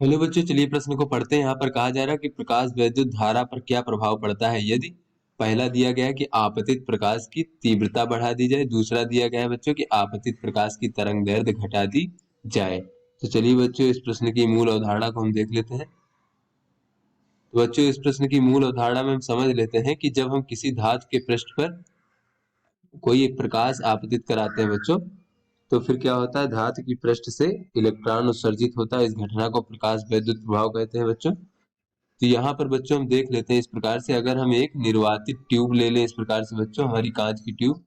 Hello बच्चों, चलिए प्रश्न को पढ़ते हैं। यहाँ पर कहा जा रहा है कि प्रकाश वैद्युत धारा पर क्या प्रभाव पड़ता है यदि पहला दिया गया है कि आपतित प्रकाश की तीव्रता बढ़ा दी जाए, दूसरा दिया गया है बच्चों कि आपतित प्रकाश की तरंग दैर्ध्य घटा दी जाए। तो चलिए बच्चों इस प्रश्न की मूल अवधारणा को हम देख लेते हैं। तो बच्चों इस प्रश्न की मूल अवधारणा में हम समझ लेते हैं कि जब हम किसी धातु के पृष्ठ पर कोई एक प्रकाश आपतित कराते हैं बच्चों, तो फिर क्या होता है, धातु की पृष्ठ से इलेक्ट्रॉन उत्सर्जित होता है। इस घटना को प्रकाश वैद्युत प्रभाव कहते हैं बच्चों। तो यहाँ पर बच्चों हम देख लेते हैं इस प्रकार से, अगर हम एक निर्वातित ट्यूब ले लें इस प्रकार से बच्चों, हमारी कांच की ट्यूब,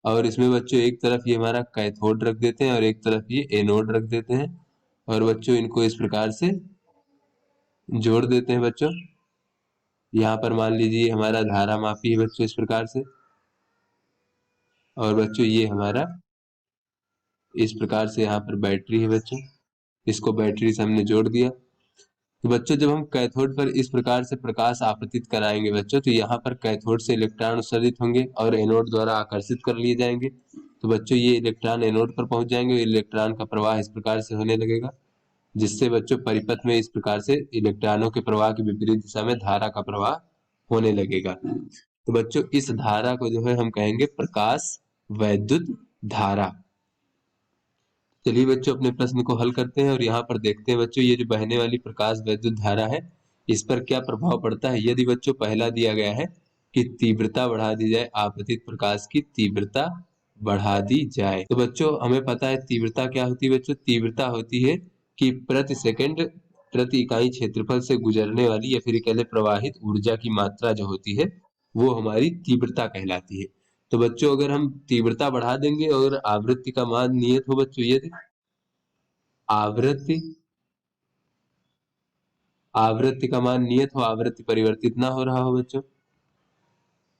और इसमें बच्चों एक तरफ ये हमारा कैथोड रख देते हैं और एक तरफ ये एनोड रख देते हैं, और बच्चों इनको इस प्रकार से जोड़ देते हैं बच्चों। यहाँ पर मान लीजिए हमारा धारा मापी है बच्चों इस प्रकार से, और बच्चों ये हमारा इस प्रकार से यहाँ पर बैटरी है बच्चों, इसको बैटरी से हमने जोड़ दिया। तो बच्चों जब हम कैथोड पर इस प्रकार से प्रकाश आपतित कराएंगे बच्चों, तो यहाँ पर कैथोड से इलेक्ट्रॉन उत्सर्जित होंगे और एनोड द्वारा आकर्षित कर लिए जाएंगे। तो बच्चों ये इलेक्ट्रॉन एनोड पर पहुंच जाएंगे, इलेक्ट्रॉन का प्रवाह इस प्रकार से होने लगेगा, जिससे बच्चों परिपथ में इस प्रकार से इलेक्ट्रॉनों के प्रवाह की विपरीत दिशा में धारा का प्रवाह होने लगेगा। तो बच्चों इस धारा को जो है हम कहेंगे प्रकाश वैद्युत धारा। चलिए बच्चों अपने प्रश्न को हल करते हैं और यहाँ पर देखते हैं बच्चों ये जो बहने वाली प्रकाश वैद्युत धारा है इस पर क्या प्रभाव पड़ता है यदि बच्चों पहला दिया गया है कि तीव्रता बढ़ा दी जाए, आपतित प्रकाश की तीव्रता बढ़ा दी जाए। तो बच्चों हमें पता है तीव्रता क्या होती है बच्चों, तीव्रता होती है कि प्रति सेकंड प्रति इकाई क्षेत्रफल से गुजरने वाली या फिर कह ले प्रवाहित ऊर्जा की मात्रा जो होती है वो हमारी तीव्रता कहलाती है। तो बच्चों अगर हम तीव्रता बढ़ा देंगे और आवृत्ति का मान नियत हो बच्चों, यदि आवृत्ति आवृत्ति का मान नियत हो, आवृत्ति परिवर्तित ना हो रहा हो बच्चों,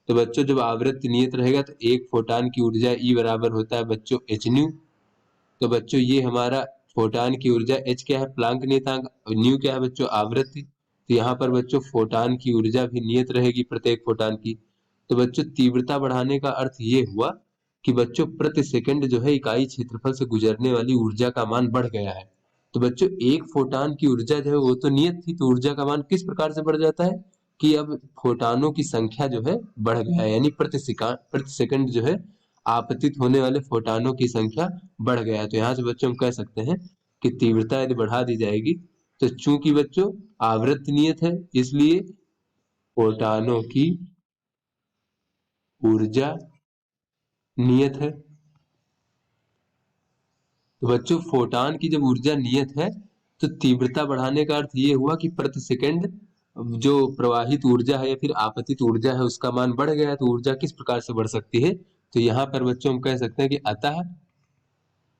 तो बच्चों जब आवृत्ति नियत रहेगा तो एक फोटान की ऊर्जा ई बराबर होता है बच्चों एच न्यू। तो बच्चों ये हमारा फोटान की ऊर्जा एच क्या है, प्लांक नियतांक, न्यू क्या है बच्चों, आवृत्ति। तो यहाँ पर बच्चों फोटान की ऊर्जा भी नियत रहेगी प्रत्येक फोटान की। तो बच्चों तीव्रता बढ़ाने का अर्थ ये हुआ कि बच्चों प्रति सेकंड जो है इकाई क्षेत्रफल से गुजरने वाली ऊर्जा का मान बढ़ गया है। तो बच्चों एक फोटान की ऊर्जा जो है वो तो नियत थी, तो ऊर्जा का मान किस प्रकार से बढ़ जाता है कि अब फोटानों की संख्या जो है बढ़ गया है, यानी प्रति सेकंड जो है आपतित होने वाले फोटानों की संख्या बढ़ गया है। तो यहाँ से बच्चों हम कह सकते हैं कि तीव्रता यदि बढ़ा दी जाएगी तो चूंकि बच्चों आवृत्ति नियत है इसलिए फोटानों की ऊर्जा नियत है। तो बच्चों फोटान की जब ऊर्जा नियत है तो तीव्रता बढ़ाने का अर्थ ये हुआ कि प्रति सेकंड जो प्रवाहित ऊर्जा है या फिर आपतित ऊर्जा है उसका मान बढ़ गया है। तो ऊर्जा किस प्रकार से बढ़ सकती है, तो यहाँ पर बच्चों हम कह सकते हैं कि अतः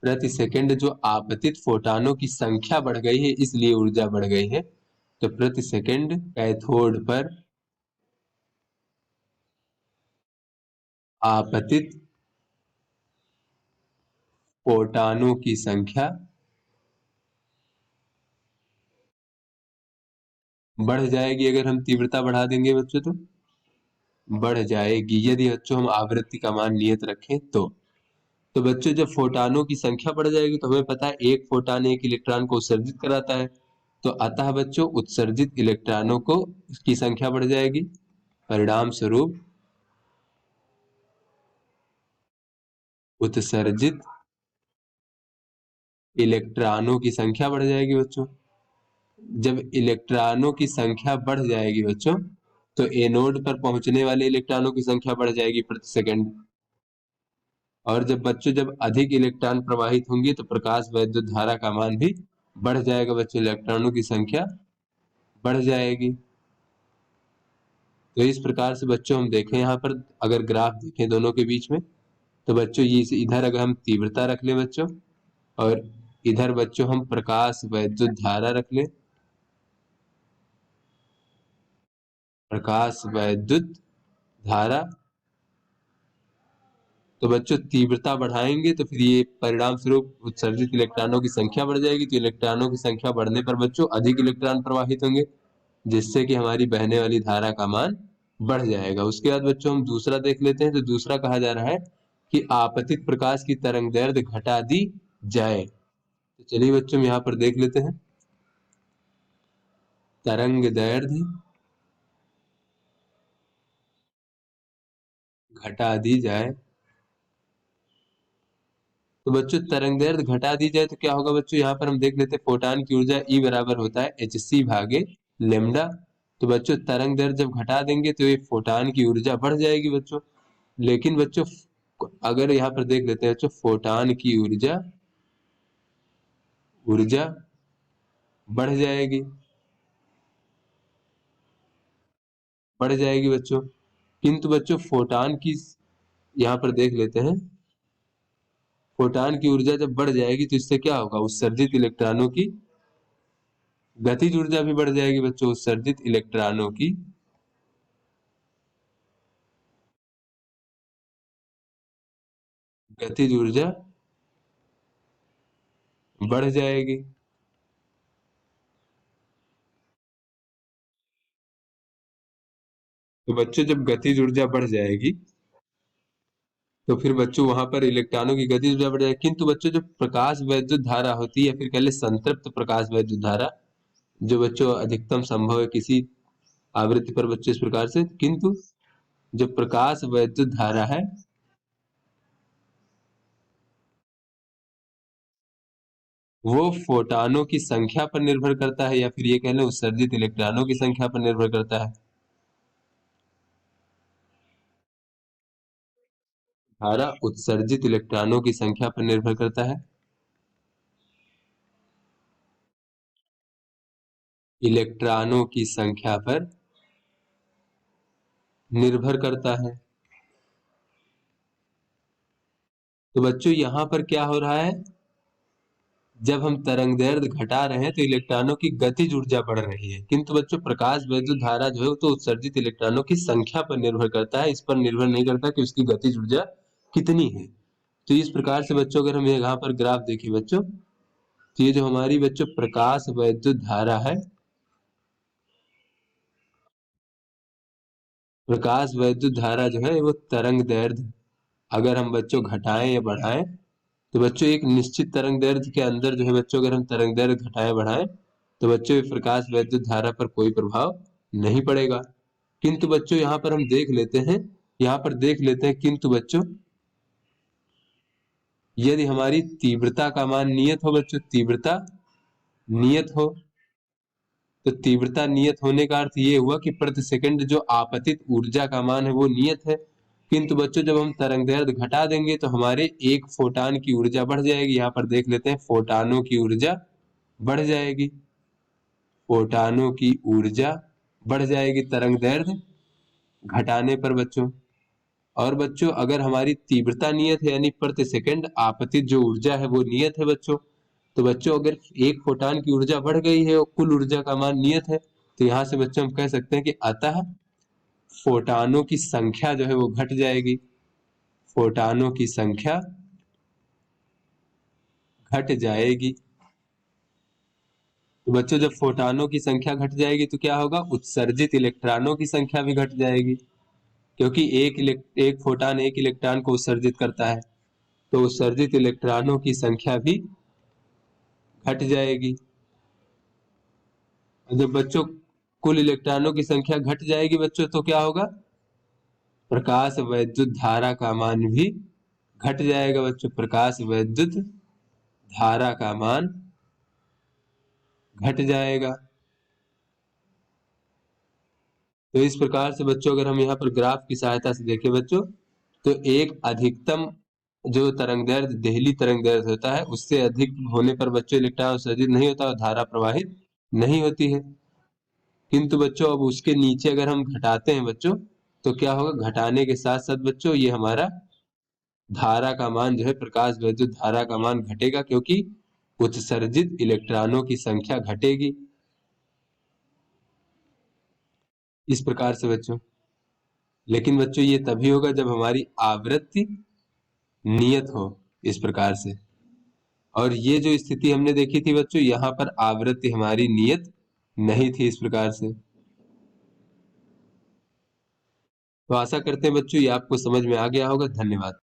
प्रति सेकंड जो आपतित फोटानों की संख्या बढ़ गई है इसलिए ऊर्जा बढ़ गई है। तो प्रति सेकंड कैथोड पर आपतित फोटानों की संख्या बढ़ जाएगी अगर हम तीव्रता बढ़ा देंगे बच्चों, तो बढ़ जाएगी यदि बच्चों हम आवृत्ति का मान नियत रखें तो बच्चों जब फोटानों की संख्या बढ़ जाएगी तो हमें पता है एक फोटान एक इलेक्ट्रॉन को उत्सर्जित कराता है। तो अतः बच्चों उत्सर्जित इलेक्ट्रॉनों को की संख्या बढ़ जाएगी, परिणाम स्वरूप उत्सर्जित इलेक्ट्रॉनों की संख्या बढ़ जाएगी बच्चों। जब इलेक्ट्रॉनों की संख्या बढ़ जाएगी बच्चों तो एनोड पर पहुंचने वाले इलेक्ट्रॉनों की संख्या बढ़ जाएगी प्रति सेकंड, और जब अधिक इलेक्ट्रॉन प्रवाहित होंगे तो प्रकाश वैद्युत धारा का मान भी बढ़ जाएगा बच्चों, इलेक्ट्रॉनों की संख्या बढ़ जाएगी। तो इस प्रकार से बच्चों हम देखें यहाँ पर अगर ग्राफ देखें दोनों के बीच में, तो बच्चों ये इधर अगर हम तीव्रता रख लें बच्चों और इधर बच्चों हम प्रकाश वैद्युत धारा रख लें, प्रकाश वैद्युत धारा, तो बच्चों तीव्रता बढ़ाएंगे तो फिर ये परिणाम स्वरूप उत्सर्जित इलेक्ट्रॉनों की संख्या बढ़ जाएगी। तो इलेक्ट्रॉनों की संख्या बढ़ने पर बच्चों अधिक इलेक्ट्रॉन प्रवाहित होंगे जिससे कि हमारी बहने वाली धारा का मान बढ़ जाएगा। उसके बाद बच्चों हम दूसरा देख लेते हैं। तो दूसरा कहा जा रहा है कि आपतित प्रकाश की तरंग दैर्ध्य घटा दी जाए। तो चलिए बच्चों हम यहाँ पर देख लेते हैं। तरंग दैर्ध्य घटा दी जाए, तो बच्चों तरंग दैर्ध्य घटा दी जाए तो क्या होगा बच्चों, यहाँ पर हम देख लेते हैं फोटान की ऊर्जा E बराबर होता है hc भागे लेमडा। तो बच्चों तरंग दैर्ध्य जब घटा देंगे तो ये फोटान की ऊर्जा बढ़ जाएगी बच्चों। लेकिन बच्चों अगर यहाँ पर देख लेते हैं बच्चों, फोटान की ऊर्जा बढ़ जाएगी, बच्चों। किंतु बच्चों फोटान की, यहाँ पर देख लेते हैं, फोटान की ऊर्जा जब बढ़ जाएगी तो इससे क्या होगा, उत्सर्जित इलेक्ट्रॉनों की गतिज ऊर्जा भी बढ़ जाएगी बच्चों। उत्सर्जित इलेक्ट्रॉनों की गतिज ऊर्जा बढ़ जाएगी। तो बच्चों जब गतिज ऊर्जा बढ़ जाएगी तो फिर बच्चों वहां पर इलेक्ट्रॉनों की गतिज ऊर्जा बढ़ जाएगी। किंतु बच्चों जो प्रकाश वैद्युत धारा होती है, या फिर कह ले संतृप्त प्रकाश वैद्युत धारा, जो बच्चों अधिकतम संभव है किसी आवृत्ति पर बच्चों इस प्रकार से, किंतु जो प्रकाश वैद्युत धारा है वो फोटानों की संख्या पर निर्भर करता है, या फिर ये कह लें उत्सर्जित इलेक्ट्रॉनों की संख्या पर निर्भर करता है। धारा उत्सर्जित इलेक्ट्रॉनों की संख्या पर निर्भर करता है, इलेक्ट्रॉनों की संख्या पर निर्भर करता है। तो बच्चों यहां पर क्या हो रहा है, जब हम तरंग दैर्ध्य घटा रहे हैं तो इलेक्ट्रॉनों की गतिज ऊर्जा बढ़ रही है, किंतु बच्चों प्रकाश वैद्युत धारा जो है वो तो उत्सर्जित इलेक्ट्रॉनों की संख्या पर निर्भर करता है, इस पर निर्भर नहीं करता कि उसकी गतिज ऊर्जा कितनी है। तो इस प्रकार से बच्चों अगर हम यहाँ पर ग्राफ देखें बच्चों, तो ये जो हमारी बच्चों प्रकाश वैद्युत धारा है, प्रकाश वैद्युत धारा जो है वो तरंग दैर्ध्य अगर हम बच्चों घटाएं या बढ़ाएं, तो बच्चों एक निश्चित तरंग दैर्ध्य के अंदर जो है बच्चों अगर हम तरंग दैर्ध्य घटाएं बढ़ाएं तो बच्चों प्रकाश वैद्युत धारा पर कोई प्रभाव नहीं पड़ेगा। किंतु बच्चों यहाँ पर हम देख लेते हैं, किंतु बच्चों यदि हमारी तीव्रता का मान नियत हो बच्चों, तीव्रता नियत हो, तो तीव्रता नियत होने का अर्थ ये हुआ कि प्रति सेकंड जो आपतित ऊर्जा का मान है वो नियत है। किंतु बच्चों जब हम तरंग दैर्ध्य घटा देंगे तो हमारे एक फोटान की ऊर्जा बढ़ जाएगी। यहाँ पर देख लेते हैं, फोटानों की ऊर्जा बढ़ जाएगी, फोटानों की ऊर्जा बढ़ जाएगी तरंग दैर्ध्य घटाने पर बच्चों। और बच्चों अगर हमारी तीव्रता नियत है, यानी प्रति सेकंड आपतित जो ऊर्जा है वो नियत है बच्चों, तो बच्चों अगर एक फोटान की ऊर्जा बढ़ गई है और कुल ऊर्जा का मान नियत है, तो यहाँ से बच्चों हम कह सकते हैं कि अतः फोटानों की संख्या जो है वो घट जाएगी, फोटानों की संख्या घट जाएगी। तो बच्चों जब फोटानों की संख्या घट जाएगी तो क्या होगा, उत्सर्जित इलेक्ट्रॉनों की संख्या भी घट जाएगी, क्योंकि एक फोटान एक इलेक्ट्रॉन को उत्सर्जित करता है, तो उत्सर्जित इलेक्ट्रॉनों की संख्या भी घट जाएगी। जब बच्चों कुल इलेक्ट्रॉनों की संख्या घट जाएगी बच्चों, तो क्या होगा, प्रकाश वैद्युत धारा का मान भी घट जाएगा बच्चों, प्रकाश वैद्युत धारा का मान घट जाएगा। तो इस प्रकार से बच्चों अगर हम यहाँ पर ग्राफ की सहायता से देखें बच्चों, तो एक अधिकतम जो तरंग दैर्ध्य देहली तरंग दैर्ध्य होता है उससे अधिक होने पर बच्चों इलेक्ट्रॉन उत्सर्जित नहीं होता और धारा प्रवाहित नहीं होती है। किंतु बच्चों अब उसके नीचे अगर हम घटाते हैं बच्चों, तो क्या होगा, घटाने के साथ साथ बच्चों ये हमारा धारा का मान जो है, प्रकाश वैद्युत धारा का मान घटेगा, क्योंकि उत्सर्जित इलेक्ट्रॉनों की संख्या घटेगी। इस प्रकार से बच्चों, लेकिन बच्चों ये तभी होगा जब हमारी आवृत्ति नियत हो इस प्रकार से। और ये जो स्थिति हमने देखी थी बच्चों, यहाँ पर आवृत्ति हमारी नियत नहीं थी इस प्रकार से। तो आशा करते हैं बच्चों ये आपको समझ में आ गया होगा। धन्यवाद।